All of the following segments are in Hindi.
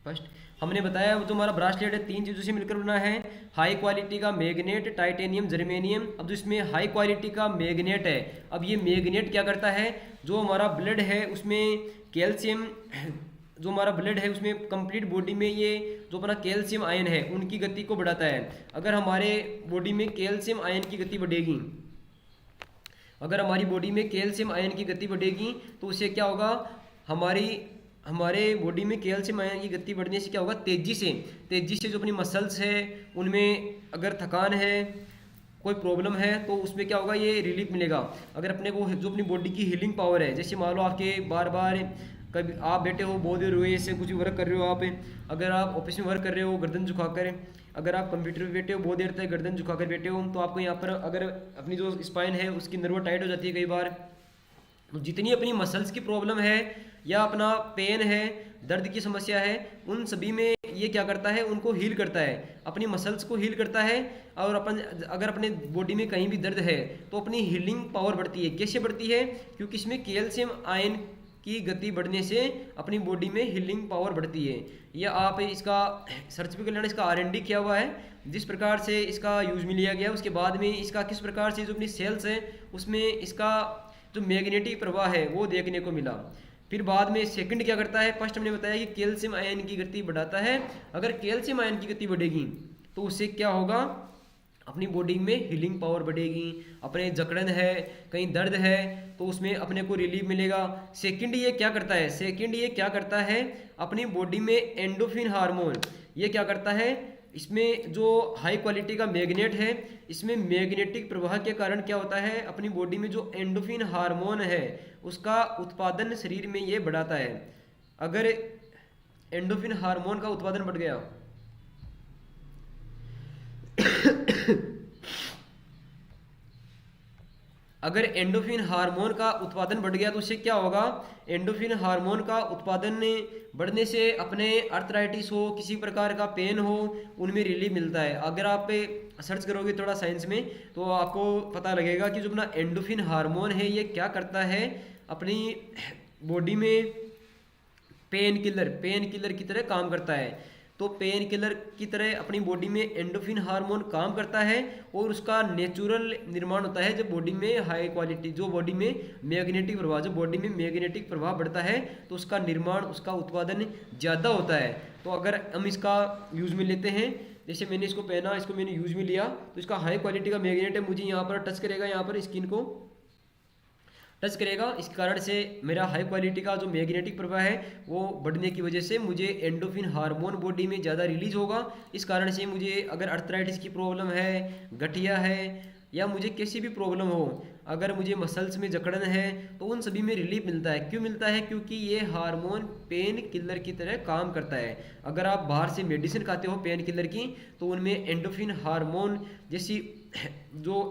फर्स्ट हमने बताया वो जो हमारा ब्रासलेट है 3 चीज़ों से मिलकर बना है। हाई क्वालिटी का मैग्नेट, टाइटेनियम, जर्मेनियम। अब जो इसमें हाई क्वालिटी का मैग्नेट है, अब ये मैग्नेट क्या करता है, जो हमारा ब्लड है उसमें कैल्शियम, जो हमारा ब्लड है उसमें कंप्लीट बॉडी में ये जो अपना कैल्शियम आयन है उनकी गति को बढ़ाता है। अगर हमारे बॉडी में कैल्शियम आयन की गति बढ़ेगी, अगर हमारी बॉडी में कैल्शियम आयन की गति बढ़ेगी तो उससे क्या होगा, हमारे बॉडी में कैल्शियम आयन की गति बढ़ने से क्या होगा, तेजी से जो अपनी मसल्स है उनमें अगर थकान है, कोई प्रॉब्लम है तो उसमें क्या होगा, ये रिलीफ मिलेगा। अगर अपने को जो अपनी बॉडी की हीलिंग पावर है, जैसे मान लो आपके बार बार कभी आप बैठे हो बहुत देर हुए ऐसे कुछ वर्क कर रहे हो आप, अगर आप ऑफिस में वर्क कर रहे हो गर्दन झुकाकर, अगर आप कंप्यूटर पे बैठे हो बहुत देर तक गर्दन झुकाकर बैठे हो, तो आपको यहाँ पर अगर अपनी जो स्पाइन है उसकी नर्व टाइट हो जाती है कई बार। तो जितनी अपनी मसल्स की प्रॉब्लम है या अपना पेन है, दर्द की समस्या है, उन सभी में ये क्या करता है, उनको हील करता है, अपनी मसल्स को हील करता है। और अगर अपने बॉडी में कहीं भी दर्द है तो अपनी हीलिंग पावर बढ़ती है। कैसे बढ़ती है, क्योंकि इसमें कैल्शियम आयन की गति बढ़ने से अपनी बॉडी में हीलिंग पावर बढ़ती है। या आप इसका सर्च भी कर लेना, इसका R&D किया हुआ है, जिस प्रकार से इसका यूज में लिया गया, उसके बाद में इसका किस प्रकार से जो अपनी सेल्स है उसमें इसका जो मैग्नेटिक प्रवाह है वो देखने को मिला। फिर बाद में सेकंड क्या करता है, फर्स्ट हमने बताया कि कैल्शियम आयन की गति बढ़ाता है। अगर कैल्शियम आयन की गति बढ़ेगी तो उससे क्या होगा, अपनी बॉडी में हीलिंग पावर बढ़ेगी। अपने जकड़न है, कहीं दर्द है तो उसमें अपने को रिलीफ मिलेगा। सेकंड ये क्या करता है, अपनी बॉडी में एंडोफिन हार्मोन, ये क्या करता है, इसमें जो हाई क्वालिटी का मैग्नेट है, इसमें मैग्नेटिक प्रवाह के कारण क्या होता है, अपनी बॉडी में जो एंडोफिन हार्मोन है उसका उत्पादन शरीर में ये बढ़ाता है। अगर एंडोफिन हार्मोन का उत्पादन बढ़ गया अगर एंडोफिन हार्मोन का उत्पादन बढ़ गया तो उससे क्या होगा, एंडोफिन हार्मोन का उत्पादन बढ़ने से अपने अर्थराइटिस हो, किसी प्रकार का पेन हो, उनमें रिलीफ मिलता है। अगर आप सर्च करोगे थोड़ा साइंस में तो आपको पता लगेगा कि जो अपना एंडोफिन हार्मोन है ये क्या करता है, अपनी बॉडी में पेन किलर की तरह काम करता है। तो पेन किलर की तरह अपनी बॉडी में एंडोफिन हार्मोन काम करता है और उसका नेचुरल निर्माण होता है। जब बॉडी में हाई क्वालिटी, जो बॉडी में मैग्नेटिक प्रवाह, जब बॉडी में मैग्नेटिक प्रवाह बढ़ता है तो उसका निर्माण, उसका उत्पादन ज़्यादा होता है। तो अगर हम इसका यूज़ में लेते हैं, जैसे मैंने इसको पहना, इसको मैंने यूज़ में लिया, तो इसका हाई क्वालिटी का मैग्नेट है, मुझे यहाँ पर टच करेगा, यहाँ पर स्किन को टच करेगा, इस कारण से मेरा हाई क्वालिटी का जो मैग्नेटिक प्रवाह है वो बढ़ने की वजह से मुझे एंडोफिन हार्मोन बॉडी में ज़्यादा रिलीज होगा। इस कारण से मुझे अगर अर्थराइटिस की प्रॉब्लम है, गठिया है, या मुझे किसी भी प्रॉब्लम हो, अगर मुझे मसल्स में जकड़न है तो उन सभी में रिलीफ मिलता है। क्यों मिलता है, क्योंकि ये हार्मोन पेन किलर की तरह काम करता है। अगर आप बाहर से मेडिसिन खाते हो पेन किलर की तो उनमें एंडोफिन हार्मोन जैसी जो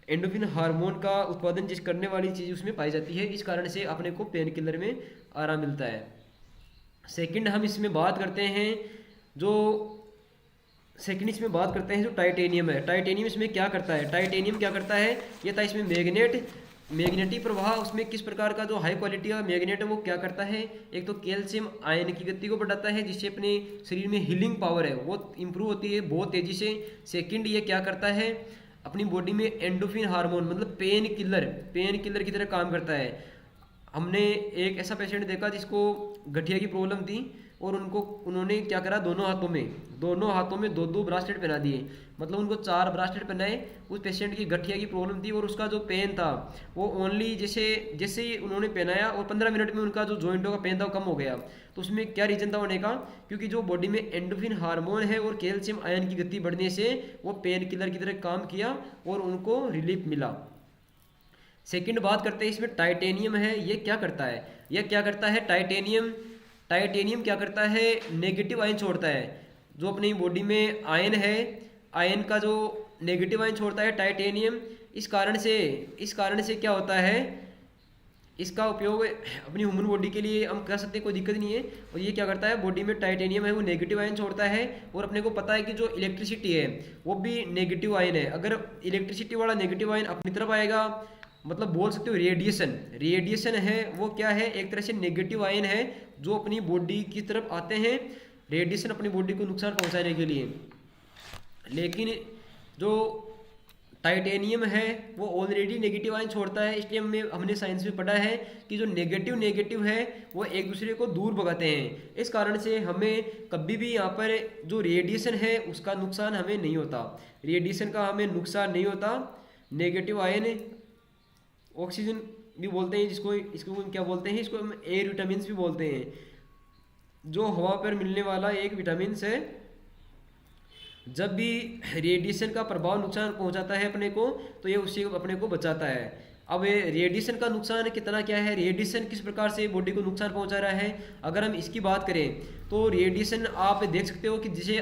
एंडोफिन हार्मोन का उत्पादन जिस करने वाली चीज़ उसमें पाई जाती है, इस कारण से अपने को पेन किलर में आराम मिलता है। सेकंड हम इसमें बात करते हैं जो जो टाइटेनियम है। टाइटेनियम इसमें क्या करता है, ये था इसमें मैग्नेटिक प्रवाह, उसमें किस प्रकार का जो हाई क्वालिटी का मैग्नेट है वो क्या करता है, एक तो कैल्शियम आयन की गति को बढ़ाता है जिससे अपने शरीर में हीलिंग पावर है वो इंप्रूव होती है बहुत तेज़ी से। सेकंड ये क्या करता है, अपनी बॉडी में एंडोफिन हार्मोन मतलब पेन किलर की तरह काम करता है। हमने एक ऐसा पेशेंट देखा जिसको गठिया की प्रॉब्लम थी और उन्होंने क्या करा, दोनों हाथों में दो ब्रासलेट पहना दिए, मतलब उनको 4 ब्रासलेट पहनाए। उस पेशेंट की गठिया की प्रॉब्लम थी और उसका जो पेन था वो ओनली जैसे ही उन्होंने पहनाया और 15 मिनट में उनका जो जॉइंटों का पेन था वो कम हो गया। तो उसमें क्या रीज़न था होने का, क्योंकि जो बॉडी में एंडोफिन हार्मोन है और कैल्शियम आयन की गति बढ़ने से वो पेन किलर की तरह काम किया और उनको रिलीफ मिला। सेकंड बात करते हैं इसमें टाइटेनियम है, ये क्या करता है, टाइटेनियम क्या करता है, नेगेटिव आयन छोड़ता है। जो अपनी बॉडी में आयन है, आयन का जो नेगेटिव आयन छोड़ता है टाइटेनियम, इस कारण से क्या होता है, इसका उपयोग अपनी ह्यूमन बॉडी के लिए हम कर सकते हैं, कोई दिक्कत नहीं है। और ये क्या करता है, बॉडी में टाइटेनियम है वो नेगेटिव आयन छोड़ता है और अपने को पता है कि जो इलेक्ट्रिसिटी है वो भी नेगेटिव आयन है। अगर इलेक्ट्रिसिटी वाला नेगेटिव आयन अपनी तरफ आएगा, मतलब बोल सकते हो रेडिएशन है वो क्या है, एक तरह से नेगेटिव आयन है जो अपनी बॉडी की तरफ आते हैं रेडिएशन अपनी बॉडी को नुकसान पहुंचाने के लिए। लेकिन जो टाइटेनियम है वो ऑलरेडी नेगेटिव आयन छोड़ता है, इसलिए हमने साइंस में पढ़ा है कि जो नेगेटिव है वो एक दूसरे को दूर भगाते हैं। इस कारण से हमें कभी भी यहाँ पर जो रेडिएशन है उसका नुकसान हमें नहीं होता, रेडिएशन का हमें नुकसान नहीं होता। नेगेटिव आयन ऑक्सीजन भी बोलते हैं जिसको, इसको क्या बोलते हैं, इसको हम एयर विटामिन भी बोलते हैं, जो हवा पर मिलने वाला एक विटामिन है। जब भी रेडिएशन का प्रभाव नुकसान पहुंचाता है अपने को तो ये उससे अपने को बचाता है। अब रेडिएशन का नुकसान कितना क्या है, रेडिएशन किस प्रकार से बॉडी को नुकसान पहुंचा रहा है, अगर हम इसकी बात करें तो रेडिएशन आप देख सकते हो कि जैसे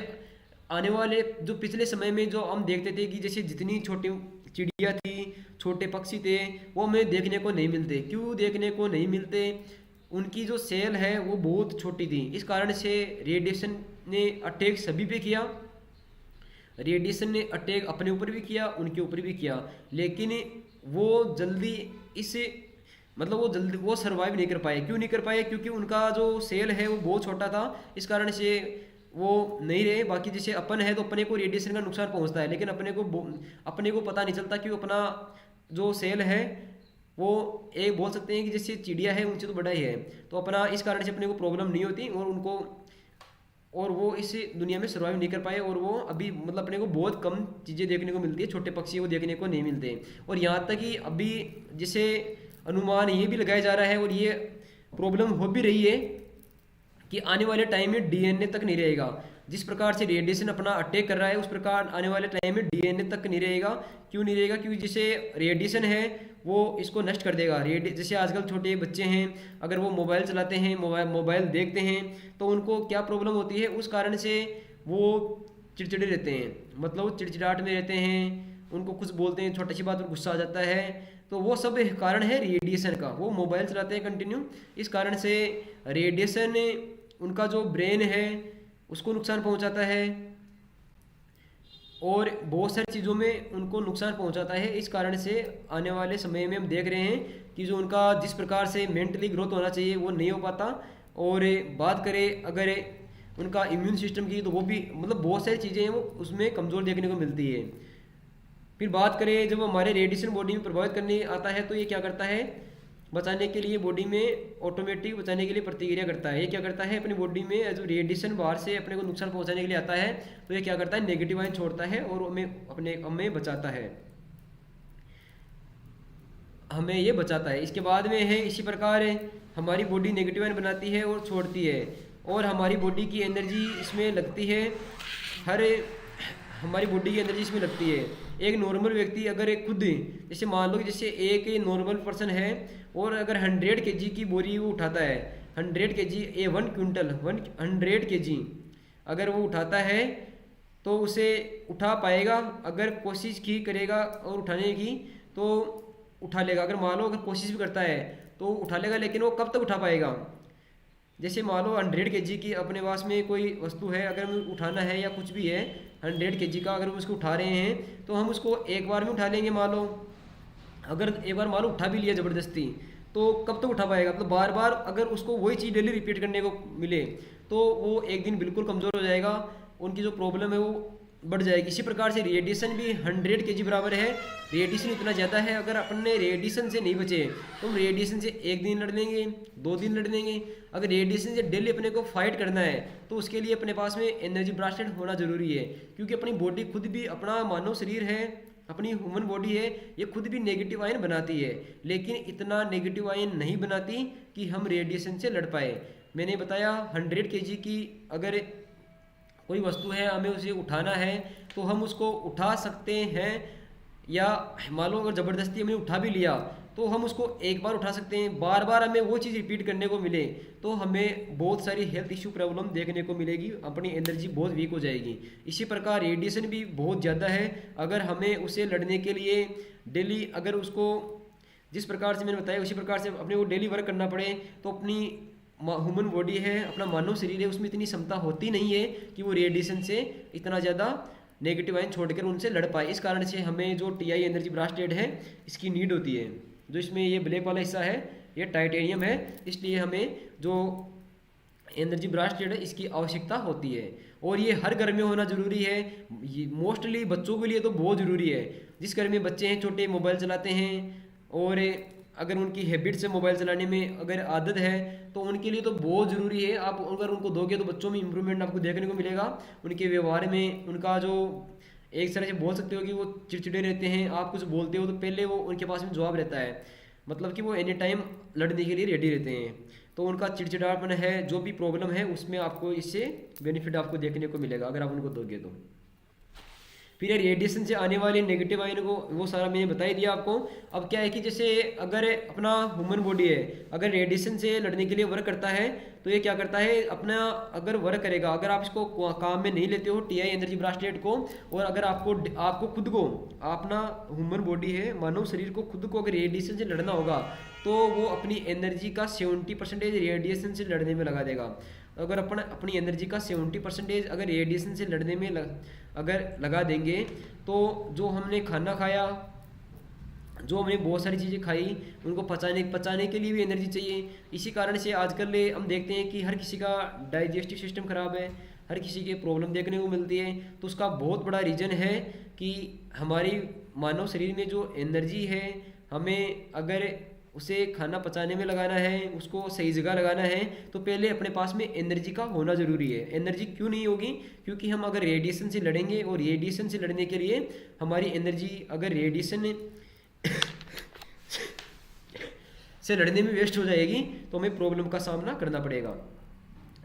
आने वाले जो पिछले समय में जो हम देखते थे कि जैसे जितनी छोटी चिड़िया थी, छोटे पक्षी थे, वो हमें देखने को नहीं मिलते। क्यों देखने को नहीं मिलते, उनकी जो सेल है वो बहुत छोटी थी। इस कारण से रेडिएशन ने अटैक सभी पे किया, रेडिएशन ने अटैक अपने ऊपर भी किया, उनके ऊपर भी किया, लेकिन वो जल्दी इससे मतलब वो सर्वाइव नहीं कर पाए। क्यों नहीं कर पाए, क्योंकि उनका जो सेल है वो बहुत छोटा था, इस कारण से वो नहीं रहे। बाकी जैसे अपन है तो अपने को रेडिएशन का नुकसान पहुंचता है, लेकिन अपने को पता नहीं चलता कि अपना जो सेल है वो एक बोल सकते हैं कि जैसे चिड़िया है उनसे तो बड़ा ही है, तो अपना इस कारण से अपने को प्रॉब्लम नहीं होती और वो इस दुनिया में सर्वाइव नहीं कर पाए। और वो अभी मतलब अपने को बहुत कम चीज़ें देखने को मिलती है, छोटे पक्षी वो देखने को नहीं मिलते। और यहाँ तक कि अभी जिसे अनुमान ये भी लगाया जा रहा है और ये प्रॉब्लम हो भी रही है कि आने वाले टाइम में डीएनए तक नहीं रहेगा। जिस प्रकार से रेडिएशन अपना अटैक कर रहा है उस प्रकार आने वाले टाइम में डीएनए तक नहीं रहेगा। क्यों नहीं रहेगा, क्योंकि जैसे रेडिएशन है वो इसको नष्ट कर देगा। जैसे आजकल छोटे बच्चे हैं, अगर वो मोबाइल चलाते हैं, मोबाइल देखते हैं, तो उनको क्या प्रॉब्लम होती है, उस कारण से वो चिड़चिड़े रहते हैं, मतलब वो चिड़चिड़ाहट में रहते हैं, उनको कुछ बोलते हैं छोटी सी बात पर गुस्सा आ जाता है, तो वो सब कारण है रेडिएशन का। वो मोबाइल चलाते हैं कंटिन्यू, इस कारण से रेडिएशन उनका जो ब्रेन है उसको नुकसान पहुंचाता है और बहुत सारी चीज़ों में उनको नुकसान पहुंचाता है। इस कारण से आने वाले समय में हम देख रहे हैं कि जो उनका जिस प्रकार से मेंटली ग्रोथ होना चाहिए वो नहीं हो पाता। और बात करें अगर उनका इम्यून सिस्टम की, तो वो भी मतलब बहुत सारी चीज़ें हैं वो उसमें कमज़ोर देखने को मिलती है। फिर बात करें जब हमारे रेडिएशन बॉडी में प्रभावित करने आता है तो ये क्या करता है, बचाने के लिए बॉडी में ऑटोमेटिक बचाने के लिए प्रतिक्रिया करता है। ये क्या करता है, अपनी बॉडी में जो रेडिएशन बाहर से अपने को नुकसान पहुंचाने के लिए आता है तो ये क्या करता है, नेगेटिव आयन छोड़ता है और हमें बचाता है, हमें ये बचाता है। इसके बाद में है इसी प्रकार हमारी बॉडी नेगेटिव आयन बनाती है और छोड़ती है और हमारी बॉडी की एनर्जी इसमें लगती है, हमारी बॉडी की एनर्जी इसमें लगती है। एक नॉर्मल व्यक्ति अगर खुद जैसे मान लो कि जैसे एक नॉर्मल पर्सन है और अगर 100 kg की बोरी वो उठाता है, 100 kg 1 क्विंटल 100 kg अगर वो उठाता है तो उसे उठा पाएगा, अगर कोशिश की करेगा और उठाने की तो उठा लेगा। अगर मान लो अगर कोशिश भी करता है तो उठा लेगा, लेकिन वो कब तक उठा पाएगा। जैसे मान लो 100 kg की अपने पास में कोई वस्तु है, अगर हमें उठाना है या कुछ भी है 100 kg का, अगर हम उसको उठा रहे हैं तो हम उसको एक बार में उठा लेंगे। मान लो अगर एक बार मान लो उठा भी लिया ज़बरदस्ती, तो कब तक उठा पाएगा, मतलब बार बार अगर उसको वही चीज़ डेली रिपीट करने को मिले तो वो एक दिन बिल्कुल कमज़ोर हो जाएगा, उनकी जो प्रॉब्लम है वो बढ़ जाएगी। इसी प्रकार से रेडिएशन भी 100 kg बराबर है। रेडिएशन इतना ज़्यादा है, अगर अपने रेडिएशन से नहीं बचे तो हम रेडिएशन से एक दिन लड़ लेंगे, 2 दिन लड़ लेंगे। अगर रेडिएशन से डेली अपने को फाइट करना है तो उसके लिए अपने पास में एनर्जी ब्लास्टेड होना ज़रूरी है, क्योंकि अपनी बॉडी खुद भी, अपना मानव शरीर है, अपनी ह्यूमन बॉडी है, ये खुद भी नेगेटिव आयन बनाती है, लेकिन इतना नेगेटिव आयन नहीं बनाती कि हम रेडिएशन से लड़ पाए। मैंने बताया 100 kg की अगर कोई वस्तु है, हमें उसे उठाना है तो हम उसको उठा सकते हैं, या मान लो अगर ज़बरदस्ती हमें उठा भी लिया तो हम उसको एक बार उठा सकते हैं। बार बार हमें वो चीज़ रिपीट करने को मिले तो हमें बहुत सारी हेल्थ इश्यू प्रॉब्लम देखने को मिलेगी, अपनी एनर्जी बहुत वीक हो जाएगी। इसी प्रकार रेडिएशन भी बहुत ज़्यादा है, अगर हमें उसे लड़ने के लिए डेली अगर उसको जिस प्रकार से मैंने बताया उसी प्रकार से अपने को डेली वर्क करना पड़े तो अपनी ह्यूमन बॉडी है, अपना मानव शरीर है, उसमें इतनी क्षमता होती नहीं है कि वो रेडिएशन से इतना ज़्यादा नेगेटिव आयन छोड़कर उनसे लड़ पाए। इस कारण से हमें जो टीआई एनर्जी ब्लास्टेड है इसकी नीड होती है। जो इसमें ये ब्लैक वाला हिस्सा है ये टाइटेनियम है, इसलिए हमें जो एनर्जी ब्रास्लेट है इसकी आवश्यकता होती है, और ये हर घर में होना ज़रूरी है। ये मोस्टली बच्चों के लिए तो बहुत ज़रूरी है। जिस घर में बच्चे हैं छोटे मोबाइल चलाते हैं, और अगर उनकी हैबिट से मोबाइल चलाने में अगर आदत है तो उनके लिए तो बहुत ज़रूरी है। आप अगर उनको दोगे तो बच्चों में इम्प्रूवमेंट आपको देखने को मिलेगा। उनके व्यवहार में, उनका जो एक तरह से बोल सकते हो कि वो चिड़चिड़े रहते हैं, आप कुछ बोलते हो तो पहले वो उनके पास में जवाब रहता है, मतलब कि वो एनी टाइम लड़ने के लिए रेडी रहते हैं। तो उनका चिड़चिड़ापन है, जो भी प्रॉब्लम है उसमें आपको इससे बेनिफिट आपको देखने को मिलेगा अगर आप उनको दोगे तो। फिर रेडिएशन से आने वाले नेगेटिव आयन को वो सारा मैंने बता ही दिया आपको। अब क्या है कि जैसे अगर अपना ह्यूमन बॉडी है, अगर रेडिएशन से लड़ने के लिए वर्क करता है तो ये क्या करता है, अपना अगर वर्क करेगा, अगर आप इसको काम में नहीं लेते हो टीआई एनर्जी ब्रास्लेट को, और अगर आपको खुद को अपना ह्यूमन बॉडी है, मानव शरीर को खुद को अगर रेडिएशन से लड़ना होगा तो वो अपनी एनर्जी का 70% रेडिएशन से लड़ने में लगा देगा। अगर अपनी एनर्जी का 70% अगर रेडिएशन से लड़ने में अगर लगा देंगे तो जो हमने खाना खाया, जो हमने बहुत सारी चीज़ें खाई, उनको पचाने के लिए भी एनर्जी चाहिए। इसी कारण से आजकल हम देखते हैं कि हर किसी का डाइजेस्टिव सिस्टम ख़राब है, हर किसी के प्रॉब्लम देखने को मिलती है। तो उसका बहुत बड़ा रीज़न है कि हमारी मानव शरीर में जो एनर्जी है, हमें अगर उसे खाना पचाने में लगाना है, उसको सही जगह लगाना है, तो पहले अपने पास में एनर्जी का होना ज़रूरी है। एनर्जी क्यों नहीं होगी, क्योंकि हम अगर रेडिएशन से लड़ेंगे, और रेडिएशन से लड़ने के लिए हमारी एनर्जी अगर रेडिएशन से लड़ने में वेस्ट हो जाएगी तो हमें प्रॉब्लम का सामना करना पड़ेगा।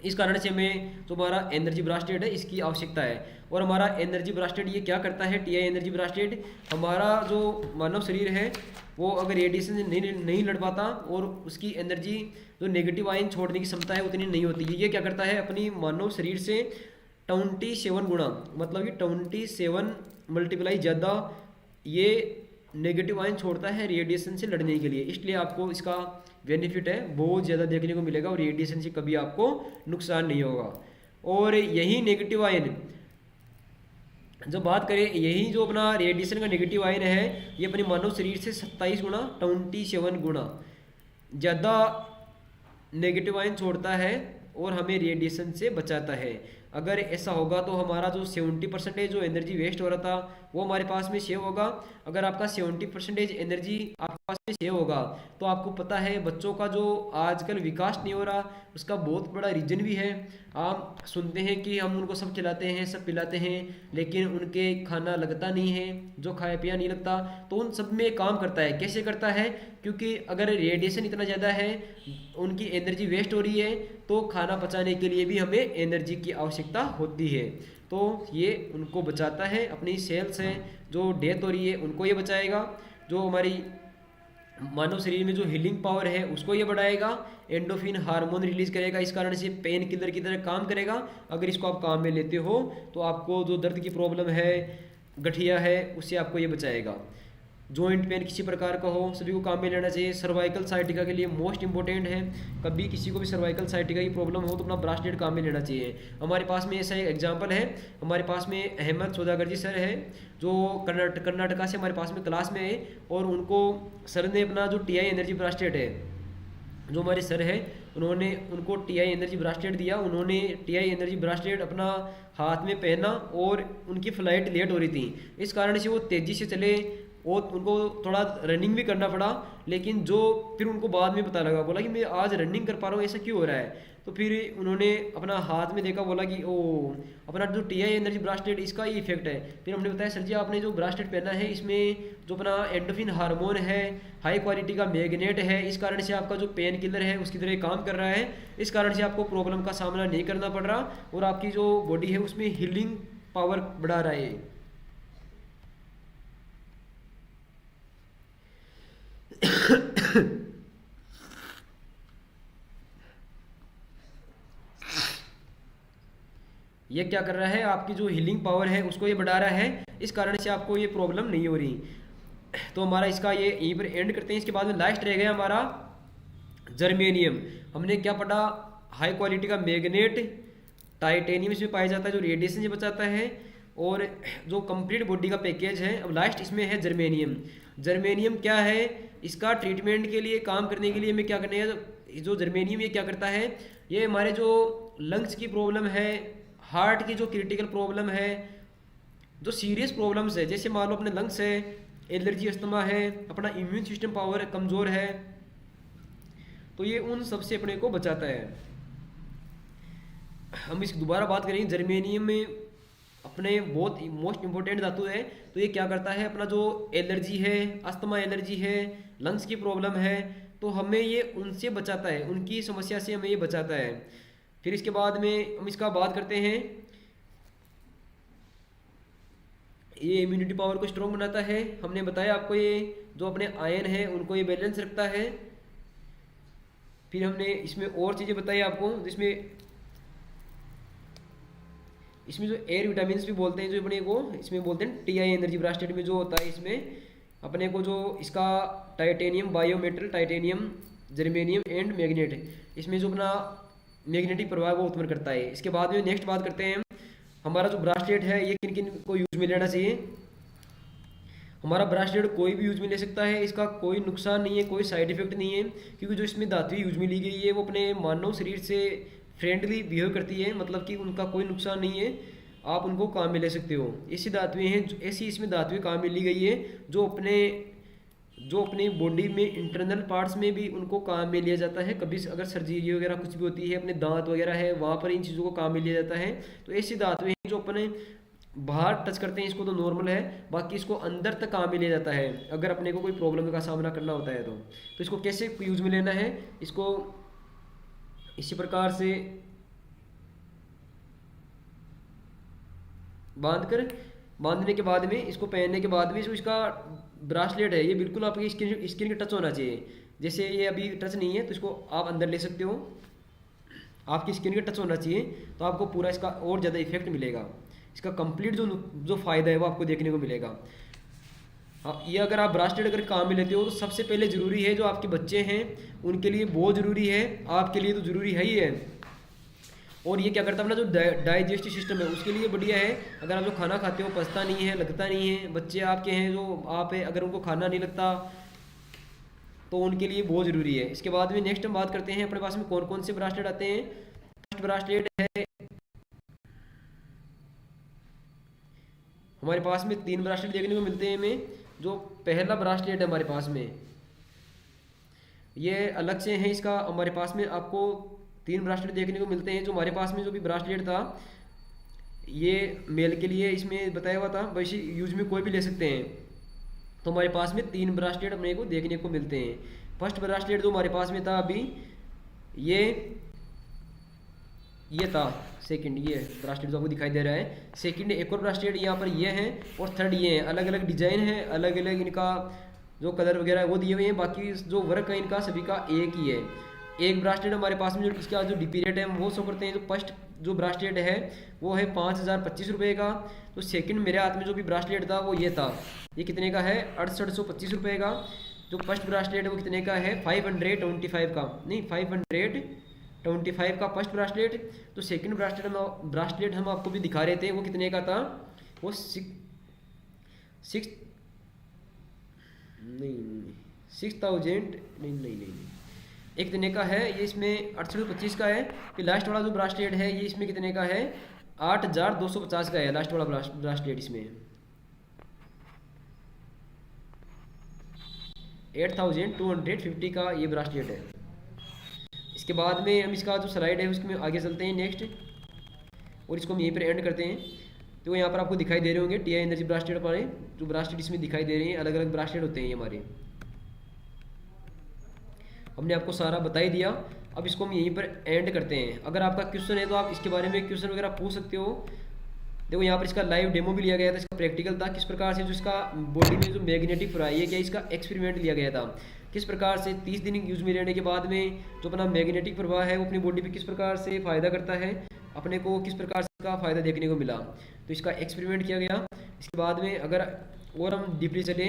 इस कारण से हमें जो हमारा एनर्जी ब्रास्लेट है इसकी आवश्यकता है। और हमारा एनर्जी ब्रास्लेट ये क्या करता है, टीआई एनर्जी ब्रास्लेट, हमारा जो मानव शरीर है वो अगर रेडिएशन से नहीं लड़ पाता, और उसकी एनर्जी जो नेगेटिव आयन छोड़ने की क्षमता है उतनी नहीं होती है, ये क्या करता है, अपनी मानव शरीर से 27 गुना, मतलब कि 27 मल्टीप्लाई ज़्यादा ये नेगेटिव आयन छोड़ता है रेडिएशन से लड़ने के लिए। इसलिए आपको इसका बेनिफिट है बहुत ज़्यादा देखने को मिलेगा, और रेडिएशन से कभी आपको नुकसान नहीं होगा। और यही नेगेटिव आयन, जब बात करें यही जो अपना रेडिएशन का नेगेटिव आयन है, ये अपने मानव शरीर से 27 गुना 27 गुना ज़्यादा नेगेटिव आयन छोड़ता है और हमें रेडिएशन से बचाता है। अगर ऐसा होगा तो हमारा जो 70% जो एनर्जी वेस्ट हो रहा था वो हमारे पास में सेव होगा। अगर आपका 70% एनर्जी आपके पास में सेव होगा तो आपको पता है बच्चों का जो आजकल विकास नहीं हो रहा उसका बहुत बड़ा रीजन भी है। आप सुनते हैं कि हम उनको सब खिलाते हैं, सब पिलाते हैं, लेकिन उनके खाना लगता नहीं है, जो खाया पिया नहीं लगता। तो उन सब में काम करता है। कैसे करता है? क्योंकि अगर रेडिएशन इतना ज़्यादा है, उनकी एनर्जी वेस्ट हो रही है, तो खाना पचाने के लिए भी हमें एनर्जी की आवश्यकता होती है। तो ये उनको बचाता है, अपनी सेल्स हैं जो डेथ हो रही है उनको ये बचाएगा। जो हमारी मानव शरीर में जो हीलिंग पावर है उसको ये बढ़ाएगा। एंडोफिन हार्मोन रिलीज करेगा, इस कारण से पेन किलर की तरह काम करेगा। अगर इसको आप काम में लेते हो तो आपको जो दर्द की प्रॉब्लम है, गठिया है, उससे आपको ये बचाएगा। जॉइंट पेन किसी प्रकार का हो, सभी को काम में लेना चाहिए। सर्वाइकल साइटिका के लिए मोस्ट इंपॉर्टेंट है। कभी किसी को भी सर्वाइकल साइटिका की प्रॉब्लम हो तो अपना ब्रास्लेट काम में लेना चाहिए। हमारे पास में ऐसा एक एग्जांपल है, हमारे पास में अहमद सौदागर जी सर है जो कर्नाटका से हमारे पास में क्लास में है, और उनको सर ने अपना जो टीआई एनर्जी ब्रास्लेट है, जो हमारे सर है उन्होंने उनको टीआई एनर्जी ब्रास्लेट दिया। उन्होंने टीआई एनर्जी ब्रास्लेट अपना हाथ में पहना और उनकी फ्लाइट लेट हो रही थी, इस कारण से वो तेज़ी से चले और उनको थोड़ा रनिंग भी करना पड़ा। लेकिन जो फिर उनको बाद में पता लगा, बोला कि मैं आज रनिंग कर पा रहा हूँ, ऐसा क्यों हो रहा है? तो फिर उन्होंने अपना हाथ में देखा, बोला कि ओ अपना जो टीआई एनर्जी ब्रास्लेट इसका ही इफेक्ट है। फिर हमने बताया सर जी आपने जो ब्रास्लेट पहना है इसमें जो अपना एंडोफिन हार्मोन है, हाई क्वालिटी का मैग्नेट है, इस कारण से आपका जो पेन किलर है उसकी तरह काम कर रहा है। इस कारण से आपको प्रॉब्लम का सामना नहीं करना पड़ रहा और आपकी जो बॉडी है उसमें हीलिंग पावर बढ़ा रहा है। ये क्या कर रहा है, आपकी जो हीलिंग पावर है उसको ये बढ़ा रहा है, इस कारण से आपको ये प्रॉब्लम नहीं हो रही। तो हमारा इसका ये यहीं पर एंड करते हैं। इसके बाद में लास्ट रह गया हमारा जर्मेनियम। हमने क्या पढ़ा? हाई क्वालिटी का मैग्नेट टाइटेनियम इसमें पाया जाता है जो रेडिएशन से बचाता है, और जो कंप्लीट बॉडी का पैकेज है। अब लास्ट इसमें है जर्मेनियम। जर्मेनियम क्या है? इसका ट्रीटमेंट के लिए काम करने के लिए हमें क्या करना है? जो जर्मेनियम ये क्या करता है, ये हमारे जो लंग्स की प्रॉब्लम है, हार्ट की जो क्रिटिकल प्रॉब्लम है, जो सीरियस प्रॉब्लम्स है, जैसे मान लो अपने लंग्स है, एलर्जी, अस्थमा है, अपना इम्यून सिस्टम पावर कमज़ोर है, तो ये उन सबसे अपने को बचाता है। हम इस दोबारा बात करेंगे, जर्मेनियम में अपने बहुत मोस्ट इम्पोर्टेंट धातु है। तो ये क्या करता है, अपना जो एलर्जी है, अस्थमा एलर्जी है, लंग्स की प्रॉब्लम है, तो हमें ये उनसे बचाता है, उनकी समस्या से हमें ये बचाता है। फिर इसके बाद में हम इसका बात करते हैं, ये इम्यूनिटी पावर को स्ट्रॉन्ग बनाता है। हमने बताया आपको ये जो अपने आयन है उनको ये बैलेंस रखता है। फिर हमने इसमें और चीज़ें बताई आपको, जिसमें इसमें जो एयर विटामिन भी बोलते हैं, जो अपने को इसमें बोलते हैं टीआई एनर्जी ब्रास्टेट में जो होता है, इसमें अपने को जो इसका titanium, biometal, titanium, germanium and magnet, इसमें जो अपना मैग्नेटिक प्रभाव वो उत्पन्न करता है। इसके बाद में नेक्स्ट बात करते हैं, हमारा जो ब्रास्लेट है ये किन किन को यूज में लेना चाहिए। हमारा ब्रास्लेट कोई भी यूज में ले सकता है, इसका कोई नुकसान नहीं है, कोई साइड इफेक्ट नहीं है, क्योंकि जो इसमें धातु यूज में ली गई है वो अपने मानव शरीर से फ्रेंडली बिहेव करती है, मतलब कि उनका कोई नुकसान नहीं है, आप उनको काम में ले सकते हो। ऐसी धातुएं हैं, ऐसी इसमें धातुएं काम में ली गई है जो अपने बॉडी में इंटरनल पार्ट्स में भी उनको काम में लिया जाता है। कभी अगर सर्जरी वगैरह कुछ भी होती है, अपने दांत वगैरह है, वहाँ पर इन चीज़ों को काम में लिया जाता है। तो ऐसी धातुएं हैं जो अपने बाहर टच करते हैं इसको तो नॉर्मल है, बाकी इसको अंदर तक काम में लिया जाता है अगर अपने को कोई प्रॉब्लम का सामना करना होता है। तो इसको कैसे यूज में लेना है, इसको इसी प्रकार से बांधने के बाद में, इसको पहनने के बाद में जो इसका ब्रासलेट है ये बिल्कुल आपकी स्किन के टच होना चाहिए। जैसे ये अभी टच नहीं है तो इसको आप अंदर ले सकते हो, आपकी स्किन के टच होना चाहिए, तो आपको पूरा इसका और ज़्यादा इफेक्ट मिलेगा। इसका कंप्लीट जो फ़ायदा है वो आपको देखने को मिलेगा। हाँ, ये अगर आप ब्रासलेट अगर काम में लेते हो तो सबसे पहले ज़रूरी है जो आपके बच्चे हैं उनके लिए बहुत ज़रूरी है, आपके लिए तो ज़रूरी है ही है। और ये क्या करता है, अपना जो डाइजेस्टिव सिस्टम है उसके लिए बढ़िया है। अगर आप जो खाना खाते हो पचता नहीं है, लगता नहीं है, बच्चे आपके हैं जो आप है अगर उनको खाना नहीं लगता तो उनके लिए बहुत ज़रूरी है। इसके बाद में नेक्स्ट हम बात करते हैं अपने पास में कौन कौन से ब्रासलेट आते हैं। फर्स्ट ब्रासलेट है, हमारे पास में 3 ब्रासलेट देखने को मिलते हैं हमें। जो पहला ब्रासलेट है हमारे पास में ये अलग से है, इसका हमारे पास में आपको 3 ब्रासलेट देखने को मिलते हैं। जो हमारे पास में जो भी ब्रासलेट था ये मेल के लिए इसमें बताया हुआ था, वैसे यूज में कोई भी ले सकते हैं। तो हमारे पास में 3 ब्रासलेट अपने को देखने को मिलते हैं। फर्स्ट ब्रासलेट जो हमारे पास में था अभी ये था, सेकंड ये ब्रासलेट जो आपको दिखाई दे रहा है, सेकंड एक और ब्रासलेट यहाँ पर ये है, और थर्ड ये है। अलग अलग डिजाइन है, अलग अलग इनका जो कलर वगैरह है वो दिए हुए हैं, बाकी जो वर्क है इनका सभी का एक ही है। एक ब्रासलेट हमारे पास में जो इसका जो डीपी रेट है वो शो करते हैं। जो फर्स्ट जो ब्रासलेट है वो है 5025 रुपये का। तो सेकंड मेरे हाथ में जो भी ब्रासलेट था वो ये था, ये कितने का है, 6825 रुपये का। जो फर्स्ट ब्रासलेट है वो कितने का है, 525 का, नहीं 525 का फर्स्ट ब्रासलेट। तो सेकंड ब्रासलेट हम आपको भी दिखा रहे थे, वो कितने का था, वो 6000 नहीं एक कितने का है, ये इसमें 6825 का है। ये लास्ट वाला जो ब्रासलेट है ये इसमें कितने का है, 8250 का है लास्ट वाला ब्रासलेट। इसमें 8250 का ये ब्रासलेट है। इसके बाद में हम इसका जो स्लाइड है उसमें आगे चलते हैं नेक्स्ट, और इसको हम यहीं पर एंड करते हैं। तो यहाँ पर आपको दिखाई दे रहे होंगे टीआई एनर्जी ब्रासलेट हमारे, जो ब्रासलेट इसमें दिखाई दे रहे हैं अलग अलग ब्रासलेट होते हैं ये हमारे, हमने आपको सारा बता ही दिया। अब इसको हम यहीं पर एंड करते हैं। अगर आपका क्वेश्चन है तो आप इसके बारे में क्वेश्चन वगैरह पूछ सकते हो। देखो यहाँ पर इसका लाइव डेमो भी लिया गया था, इसका प्रैक्टिकल था, किस प्रकार से जो इसका बॉडी में जो मैग्नेटिक फ्राई है क्या इसका एक्सपेरिमेंट लिया गया था, किस प्रकार से 30 दिन यूज में रहने के बाद में जो अपना मैग्नेटिक प्रवाह है वो अपनी बॉडी पे किस प्रकार से फ़ायदा करता है, अपने को किस प्रकार से का फ़ायदा देखने को मिला। तो इसका एक्सपेरिमेंट किया गया। इसके बाद में अगर और हम डीपली चले,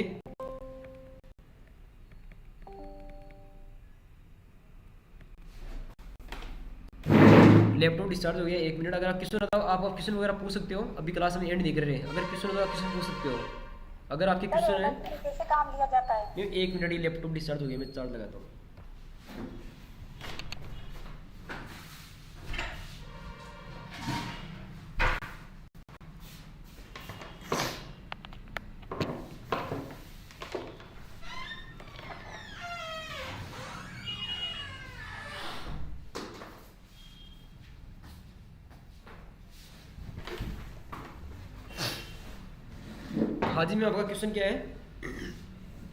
लैपटॉप डिस्चार्ज हो गया, 1 मिनट। अगर आप क्वेश्चन बताओ, आप क्वेश्चन वगैरह पूछ सकते हो, अभी क्लास में एंड नहीं कर रहे हैं। अगर क्वेश्चन वगैरह क्वेश्चन पूछ सकते हो, अगर आपके क्वेश्चन है। कैसे काम लिया जाता है? 1 मिनट, ये लैपटॉप डिस्चार्ज हो गया, मैं चार्ज लगाता हूँ। हाँ जी मैम, आपका क्वेश्चन क्या है?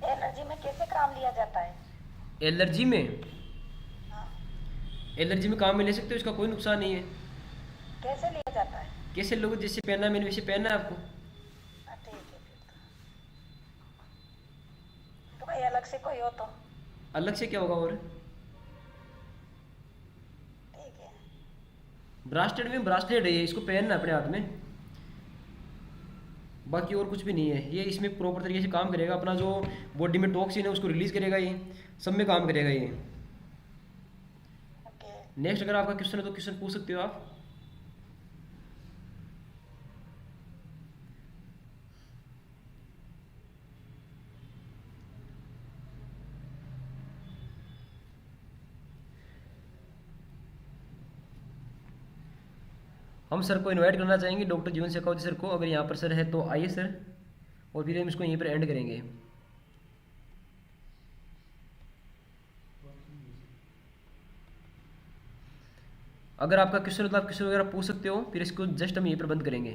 एलर्जी में कैसे काम लिया जाता है? एलर्जी में? हाँ, एलर्जी में काम में ले सकते हो, इसका कोई नुकसान नहीं है। कैसे लिया जाता है? कैसे लोग, जैसे पहनना है मैंने वैसे पहनना है आपको। ठीक है फिर तो भाई अलग से कोई हो तो अलग से क्या होगा और? ठीक है। ब्रास्लेट में ब्रास्लेट है ये, इसको पहनना है अपने हाथ में, बाकी और कुछ भी नहीं है ये। इसमें प्रॉपर तरीके से काम करेगा, अपना जो बॉडी में टॉक्सिन है उसको रिलीज करेगा, ये सब में काम करेगा ये। ओके। नेक्स्ट अगर आपका क्वेश्चन है तो क्वेश्चन पूछ सकते हो आप। हम सर को इनवाइट करना चाहेंगे, डॉक्टर जीवन शेखावती सर को, अगर यहाँ पर सर है तो आइए सर, और फिर हम इसको यहीं पर एंड करेंगे। अगर आपका क्वेश्चन हो तो आप क्वेश्चन वगैरह पूछ सकते हो, फिर इसको जस्ट हम यहीं पर बंद करेंगे।